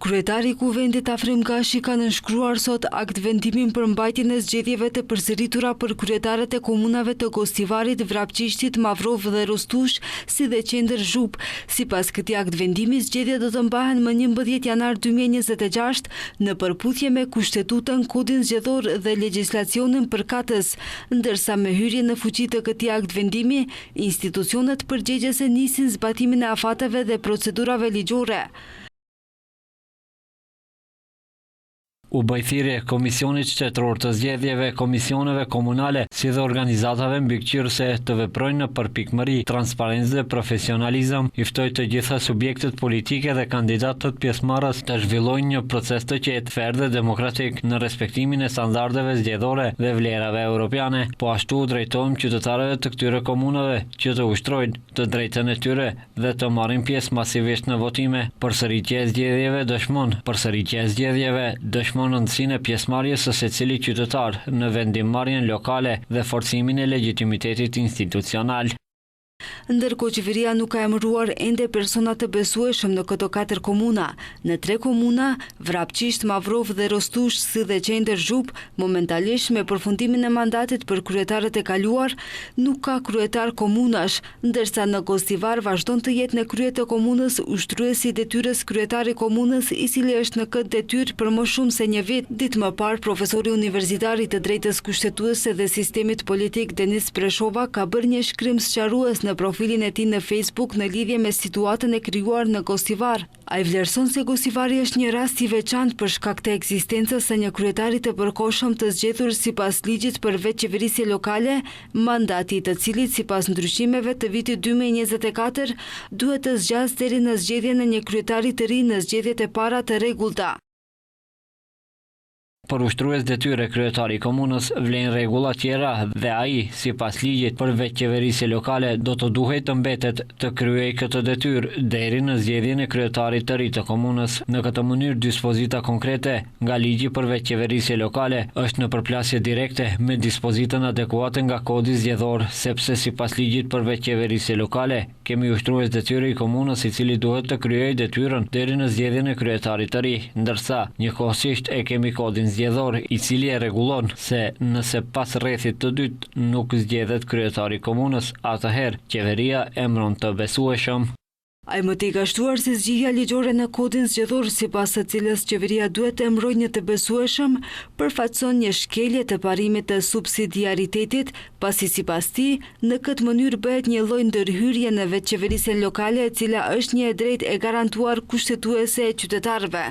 Kryetari i Kuvendit Afrim Gashi ka nënshkruar sot akt vendimin për mbajtjen e zgjedhjeve të përsëritura për kryetarët e komunave të Gostivarit, Vrapçishtit, Mavrov dhe Rostush, si dhe Qendër Zhup. Sipas këtij akt vendimi, zgjedhjet do të mbahen më 11 janar 2026 në përputhje me Kushtetutën, Kodin Zgjedhor dhe legjislacionin përkatës, ndërsa me hyrje në fuqi të këtij akt vendimi, institucionet përgjegjëse nisin zbatimin e afateve dhe procedurave ligjore. U bë thirrje Komisionit Shtetëror të Zgjedhjeve, komisioneve komunale, si dhe organizatave mbikëqyrëse të veprojnë në përpikmëri, transparencë dhe profesionalizëm, i ftoi të gjitha subjektet politike dhe kandidatët pjesëmarrës të zhvillojnë një proces të qetë, fair dhe demokratik në respektimin e standardeve zgjedhore dhe vlerave europiane. Po ashtu drejtohem qytetarëve të këtyre komunave që të ushtrojnë të drejtën e tyre dhe të marrin pjesë masivisht në votime. Përsëritja e zgjedhjeve dëshmon rëndësinë e pjesëmarrjes së secilit qytetar në vendimmarrjen lokale dhe forcimin e legitimitetit institucional. Ndërkohë qeveria nuk ka emëruar ende persona të besueshëm në këto 4 komuna. Në 3 komuna, Vrapçisht, Mavrov dhe Rostush, si dhe Qendër Zhup, momentalisht me përfundimin e mandatit për kryetarët e kaluar, nuk ka kryetar komunash, ndërsa në Gostivar vazhdon të jetë në krye të komunës ushtruesi i detyrës kryetari i komunës, i cili është në këtë detyrë për më shumë se një vit. Ditë më parë, profesori universitar i të drejtës kushtetuese dhe sistemit politik Denis Preshova ka bërë një shkrim sqarues në profilin e tij në Facebook në lidhje me situatën e krijuar në Gostivar. Ai vlerëson se Gostivari është një rast i veçantë për shkak të ekzistencës së një kryetari të përkohshëm të zgjedhur sipas ligjit për vetëqeverisje lokale, mandati i të cilit sipas ndryshimeve të vitit 2024 duhet të zgjasë deri në zgjedhjen e një kryetari të ri në zgjedhjet e para të rregullta. Për ushtrues detyre kryetari i komunës vlen rregulla tjera dhe ai, sipas ligjit për vetëqeverisje lokale, do të duhet të mbetet të kryejë këtë detyrë deri në zgjedhjen e kryetarit të ri të komunës. Në këtë mënyrë, dispozita konkrete nga ligji për vetëqeverisje lokale është në përplasje direkte me dispozitën adekuate nga Kodi Zgjedhor, sepse sipas ligjit për vetëqeverisje lokale, kemi ushtrues detyre i komunës i cili duhet të kryejë detyrën deri në zgjedhjen e kryetarit të ri, ndërsa njëkohësisht e kemi Kodin Zgjedhor, i cili e rregullon se nëse pas rrethit të dytë nuk zgjedhet kryetari i komunës, atëherë qeveria emëron të besueshëm. Ai më tej ka shtuar se zgjidhja ligjore në Kodin Zgjedhor, sipas së cilës qeveria duhet të emërojë një të besueshëm, përfaqëson një shkelje të parimit të subsidiaritetit, pasi sipas tij, në këtë mënyrë bëhet një lloj ndërhyrje në vetëqeverisjen lokale, e cila është një e drejtë e garantuar kushtetuese e qytetarëve.